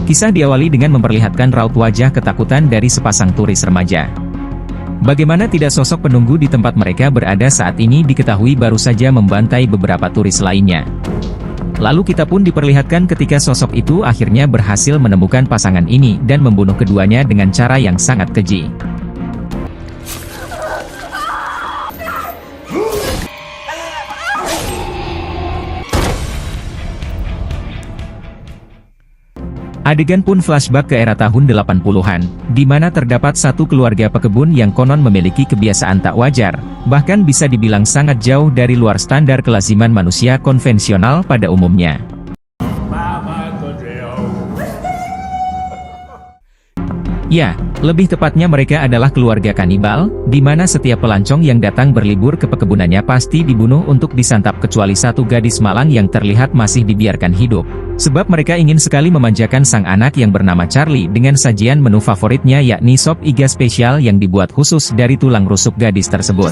Kisah diawali dengan memperlihatkan raut wajah ketakutan dari sepasang turis remaja. Bagaimana tidak, sosok penunggu di tempat mereka berada saat ini diketahui baru saja membantai beberapa turis lainnya. Lalu kita pun diperlihatkan ketika sosok itu akhirnya berhasil menemukan pasangan ini dan membunuh keduanya dengan cara yang sangat keji. Adegan pun flashback ke era tahun 80-an, di mana terdapat satu keluarga pekebun yang konon memiliki kebiasaan tak wajar, bahkan bisa dibilang sangat jauh dari luar standar kelaziman manusia konvensional pada umumnya. Ya, lebih tepatnya mereka adalah keluarga kanibal, di mana setiap pelancong yang datang berlibur ke pekebunannya pasti dibunuh untuk disantap kecuali satu gadis malang yang terlihat masih dibiarkan hidup. Sebab mereka ingin sekali memanjakan sang anak yang bernama Charlie dengan sajian menu favoritnya yakni sop iga spesial yang dibuat khusus dari tulang rusuk gadis tersebut.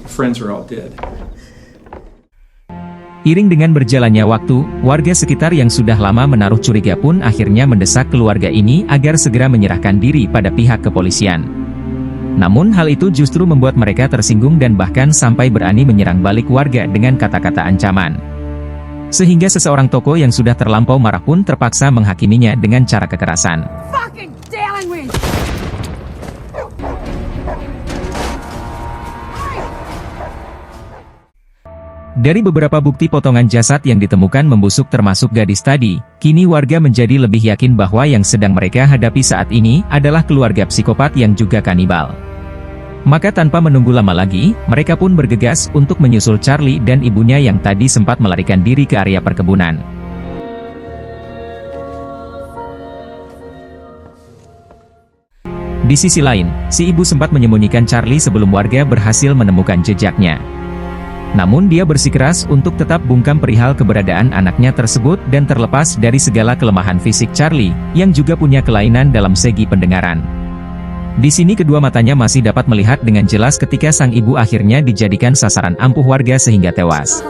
Friends are all dead. Iring dengan berjalannya waktu, warga sekitar yang sudah lama menaruh curiga pun akhirnya mendesak keluarga ini agar segera menyerahkan diri pada pihak kepolisian. Namun hal itu justru membuat mereka tersinggung dan bahkan sampai berani menyerang balik warga dengan kata-kata ancaman. Sehingga seseorang tokoh yang sudah terlampau marah pun terpaksa menghakiminya dengan cara kekerasan. Dari beberapa bukti potongan jasad yang ditemukan membusuk termasuk gadis tadi, kini warga menjadi lebih yakin bahwa yang sedang mereka hadapi saat ini adalah keluarga psikopat yang juga kanibal. Maka tanpa menunggu lama lagi, mereka pun bergegas untuk menyusul Charlie dan ibunya yang tadi sempat melarikan diri ke area perkebunan. Di sisi lain, si ibu sempat menyembunyikan Charlie sebelum warga berhasil menemukan jejaknya. Namun dia bersikeras untuk tetap bungkam perihal keberadaan anaknya tersebut dan terlepas dari segala kelemahan fisik Charlie, yang juga punya kelainan dalam segi pendengaran. Di sini kedua matanya masih dapat melihat dengan jelas ketika sang ibu akhirnya dijadikan sasaran ampuh warga sehingga tewas.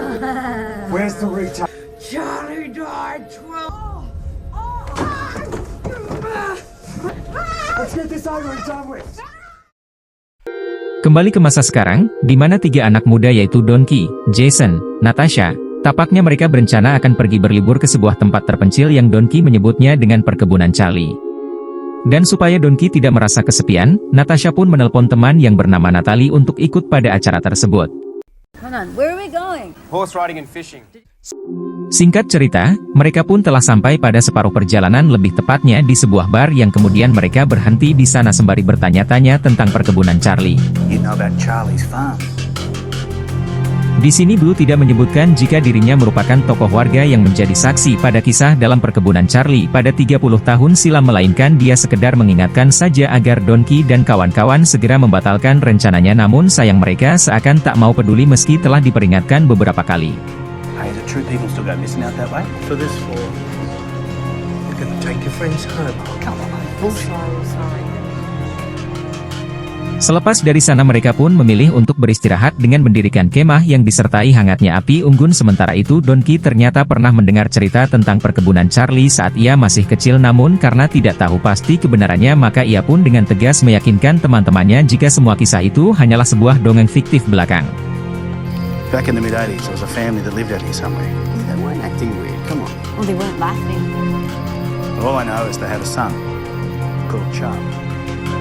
Kembali ke masa sekarang, di mana tiga anak muda yaitu Donkey, Jason, Natasha, tapaknya mereka berencana akan pergi berlibur ke sebuah tempat terpencil yang Donkey menyebutnya dengan perkebunan Charlie. Dan supaya Donkey tidak merasa kesepian, Natasha pun menelpon teman yang bernama Natalie untuk ikut pada acara tersebut. Singkat cerita, mereka pun telah sampai pada separuh perjalanan, lebih tepatnya di sebuah bar yang kemudian mereka berhenti di sana sembari bertanya-tanya tentang perkebunan Charlie. Di sini Blue tidak menyebutkan jika dirinya merupakan tokoh warga yang menjadi saksi pada kisah dalam perkebunan Charlie pada 30 tahun silam, melainkan dia sekedar mengingatkan saja agar Donkey dan kawan-kawan segera membatalkan rencananya, namun sayang mereka seakan tak mau peduli meski telah diperingatkan beberapa kali. True people still go missing out that way. For this war, you're going to take your friends home. Come on, sorry. Selepas dari sana mereka pun memilih untuk beristirahat dengan mendirikan kemah yang disertai hangatnya api unggun. Sementara itu Donkey ternyata pernah mendengar cerita tentang perkebunan Charlie saat ia masih kecil, namun karena tidak tahu pasti kebenarannya maka ia pun dengan tegas meyakinkan teman-temannya jika semua kisah itu hanyalah sebuah dongeng fiktif belakang. Back in the mid-80s, there was a family that lived out here somewhere. They weren't acting weird, come on. Well, they weren't laughing. All I know is they had a son called Charlie.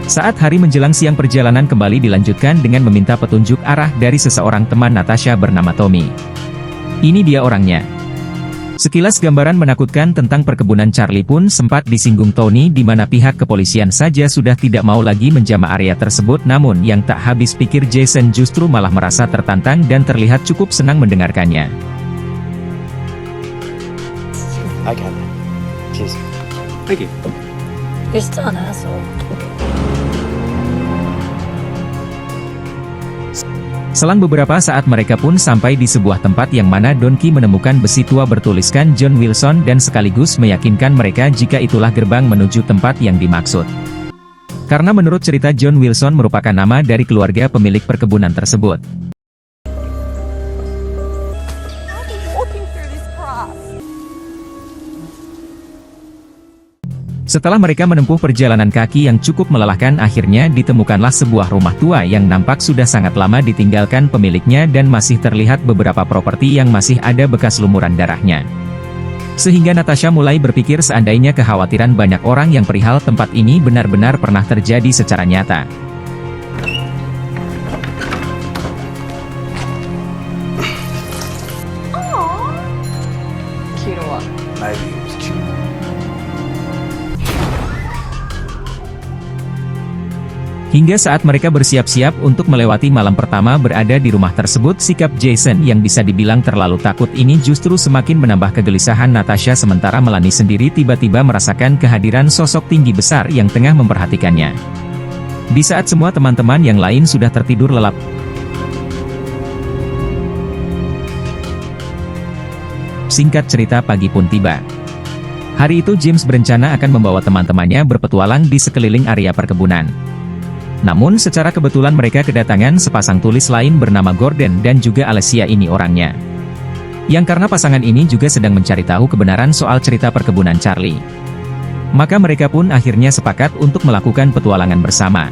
Saat hari menjelang siang, perjalanan kembali dilanjutkan dengan meminta petunjuk arah dari seseorang teman Natasha bernama Tommy. Ini dia orangnya. Sekilas gambaran menakutkan tentang perkebunan Charlie pun sempat disinggung Tony, di mana pihak kepolisian saja sudah tidak mau lagi menjamah area tersebut. Namun yang tak habis pikir Jason justru malah merasa tertantang dan terlihat cukup senang mendengarkannya. Okay. Cheers. Thank you. You're still an asshole. Selang beberapa saat mereka pun sampai di sebuah tempat yang mana Donkey menemukan besi tua bertuliskan John Wilson dan sekaligus meyakinkan mereka jika itulah gerbang menuju tempat yang dimaksud. Karena menurut cerita John Wilson merupakan nama dari keluarga pemilik perkebunan tersebut. Setelah mereka menempuh perjalanan kaki yang cukup melelahkan, akhirnya ditemukanlah sebuah rumah tua yang nampak sudah sangat lama ditinggalkan pemiliknya dan masih terlihat beberapa properti yang masih ada bekas lumuran darahnya. Sehingga Natasha mulai berpikir seandainya kekhawatiran banyak orang yang perihal tempat ini benar-benar pernah terjadi secara nyata. Cute or what? Maybe it was cute. Hingga saat mereka bersiap-siap untuk melewati malam pertama berada di rumah tersebut, sikap Jason yang bisa dibilang terlalu takut ini justru semakin menambah kegelisahan Natasha, sementara Melanie sendiri tiba-tiba merasakan kehadiran sosok tinggi besar yang tengah memperhatikannya. Di saat semua teman-teman yang lain sudah tertidur lelap, singkat cerita pagi pun tiba. Hari itu James berencana akan membawa teman-temannya berpetualang di sekeliling area perkebunan. Namun secara kebetulan mereka kedatangan sepasang tulis lain bernama Gordon dan juga Alessia, ini orangnya. Yang karena pasangan ini juga sedang mencari tahu kebenaran soal cerita perkebunan Charlie. Maka mereka pun akhirnya sepakat untuk melakukan petualangan bersama.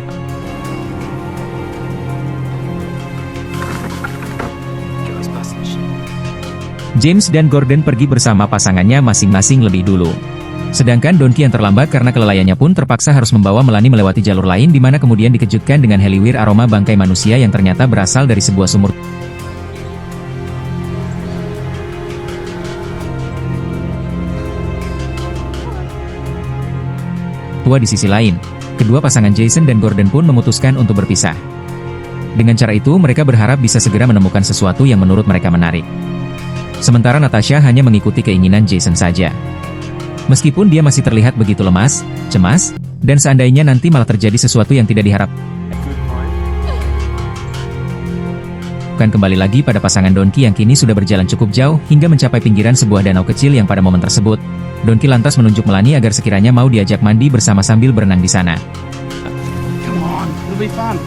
James dan Gordon pergi bersama pasangannya masing-masing lebih dulu. Sedangkan Donkey yang terlambat karena kelelayannya pun terpaksa harus membawa Melanie melewati jalur lain, di mana kemudian dikejutkan dengan heliwir aroma bangkai manusia yang ternyata berasal dari sebuah sumur tua. Di sisi lain, kedua pasangan Jason dan Gordon pun memutuskan untuk berpisah. Dengan cara itu mereka berharap bisa segera menemukan sesuatu yang menurut mereka menarik. Sementara Natasha hanya mengikuti keinginan Jason saja. Meskipun dia masih terlihat begitu lemas, cemas, dan seandainya nanti malah terjadi sesuatu yang tidak diharapkan. Kembali lagi pada pasangan Donkey yang kini sudah berjalan cukup jauh hingga mencapai pinggiran sebuah danau kecil yang pada momen tersebut, Donkey lantas menunjuk Melanie agar sekiranya mau diajak mandi bersama sambil berenang di sana. Come on, it'll be fun.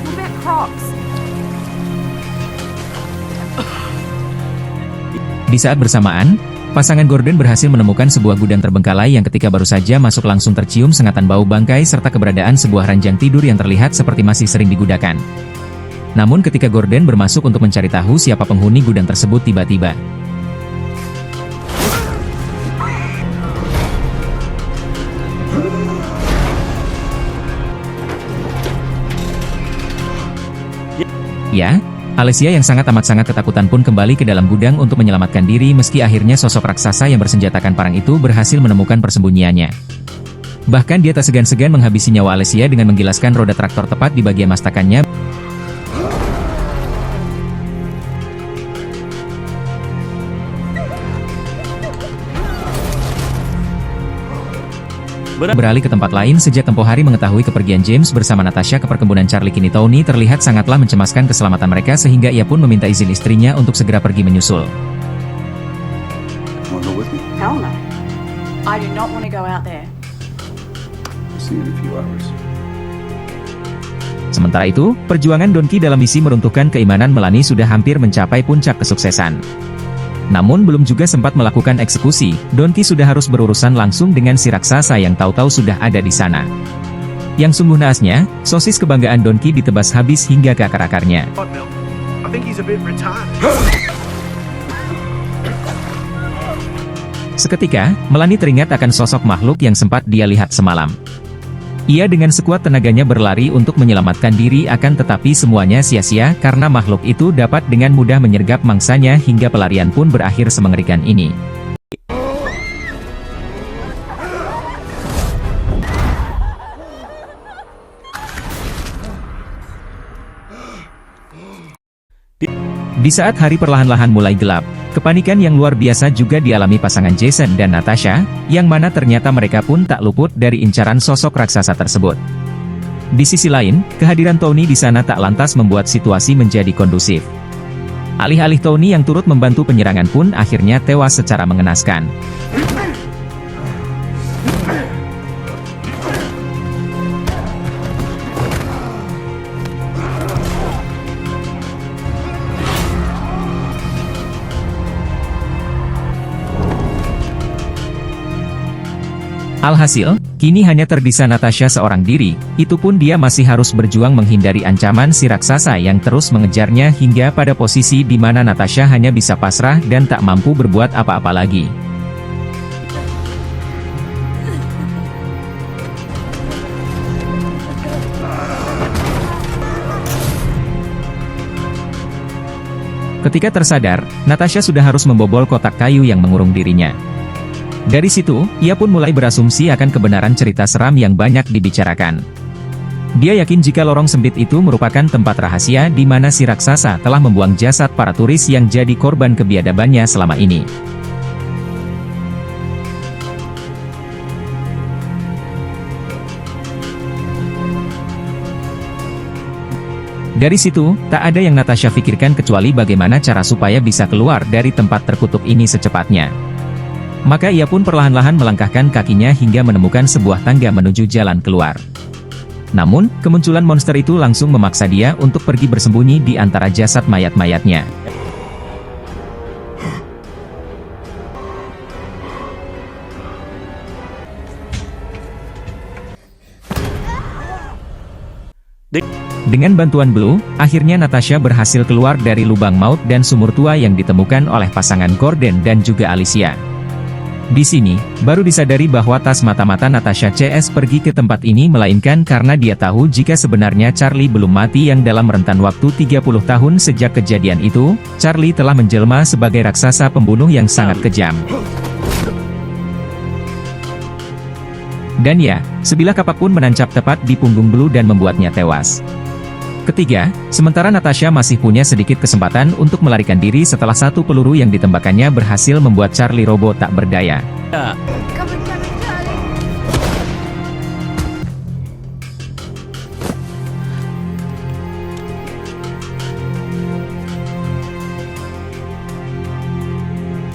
What about Crocs? Di saat bersamaan, pasangan Gordon berhasil menemukan sebuah gudang terbengkalai yang ketika baru saja masuk langsung tercium sengatan bau bangkai serta keberadaan sebuah ranjang tidur yang terlihat seperti masih sering digunakan. Namun ketika Gordon bermasuk untuk mencari tahu siapa penghuni gudang tersebut, tiba-tiba ya, Alessia yang amat sangat ketakutan pun kembali ke dalam gudang untuk menyelamatkan diri, meski akhirnya sosok raksasa yang bersenjatakan parang itu berhasil menemukan persembunyiannya. Bahkan dia tak segan-segan menghabisi nyawa Alessia dengan menggilaskan roda traktor tepat di bagian mastakannya. Beralih ke tempat lain, sejak tempo hari mengetahui kepergian James bersama Natasha ke perkebunan Charlie, kini Tony terlihat sangatlah mencemaskan keselamatan mereka sehingga ia pun meminta izin istrinya untuk segera pergi menyusul. Want to go with me? Hell no. I do not want to go out there. See you in a few hours. Sementara itu, perjuangan Donkey dalam misi meruntuhkan keimanan Melanie sudah hampir mencapai puncak kesuksesan. Namun belum juga sempat melakukan eksekusi, Donkey sudah harus berurusan langsung dengan si raksasa yang tahu-tahu sudah ada di sana. Yang sungguh naasnya, sosis kebanggaan Donkey ditebas habis hingga ke akar-akarnya. What, Mel? I think he's a bit retarded. Seketika, Melanie teringat akan sosok makhluk yang sempat dia lihat semalam. Ia dengan sekuat tenaganya berlari untuk menyelamatkan diri, akan tetapi semuanya sia-sia karena makhluk itu dapat dengan mudah menyergap mangsanya hingga pelarian pun berakhir semengerikan ini. Di saat hari perlahan-lahan mulai gelap, kepanikan yang luar biasa juga dialami pasangan Jason dan Natasha, yang mana ternyata mereka pun tak luput dari incaran sosok raksasa tersebut. Di sisi lain, kehadiran Tony di sana tak lantas membuat situasi menjadi kondusif. Alih-alih Tony yang turut membantu penyerangan pun akhirnya tewas secara mengenaskan. Alhasil, kini hanya tersisa Natasha seorang diri, itu pun dia masih harus berjuang menghindari ancaman si raksasa yang terus mengejarnya hingga pada posisi di mana Natasha hanya bisa pasrah dan tak mampu berbuat apa-apa lagi. Ketika tersadar, Natasha sudah harus membobol kotak kayu yang mengurung dirinya. Dari situ, ia pun mulai berasumsi akan kebenaran cerita seram yang banyak dibicarakan. Dia yakin jika lorong sempit itu merupakan tempat rahasia di mana si raksasa telah membuang jasad para turis yang jadi korban kebiadabannya selama ini. Dari situ, tak ada yang Natasha pikirkan kecuali bagaimana cara supaya bisa keluar dari tempat terkutuk ini secepatnya. Maka ia pun perlahan-lahan melangkahkan kakinya hingga menemukan sebuah tangga menuju jalan keluar. Namun, kemunculan monster itu langsung memaksa dia untuk pergi bersembunyi di antara jasad mayat-mayatnya. Dengan bantuan Blue, akhirnya Natasha berhasil keluar dari lubang maut dan sumur tua yang ditemukan oleh pasangan Gordon dan juga Alicia. Di sini, baru disadari bahwa tas mata-mata Natasha CS pergi ke tempat ini melainkan karena dia tahu jika sebenarnya Charlie belum mati yang dalam rentan waktu 30 tahun sejak kejadian itu, Charlie telah menjelma sebagai raksasa pembunuh yang sangat kejam. Dan ya, sebilah kapak pun menancap tepat di punggung Blue dan membuatnya tewas. Ketiga, sementara Natasha masih punya sedikit kesempatan untuk melarikan diri setelah satu peluru yang ditembakkannya berhasil membuat Charlie roboh tak berdaya.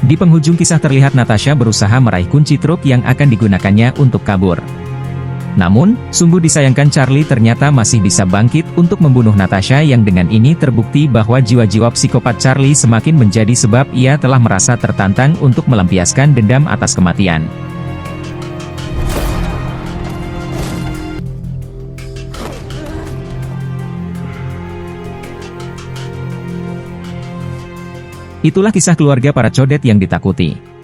Di penghujung kisah terlihat Natasha berusaha meraih kunci truk yang akan digunakannya untuk kabur. Namun, sungguh disayangkan Charlie ternyata masih bisa bangkit untuk membunuh Natasha yang dengan ini terbukti bahwa jiwa-jiwa psikopat Charlie semakin menjadi sebab ia telah merasa tertantang untuk melampiaskan dendam atas kematian. Itulah kisah keluarga para codet yang ditakuti.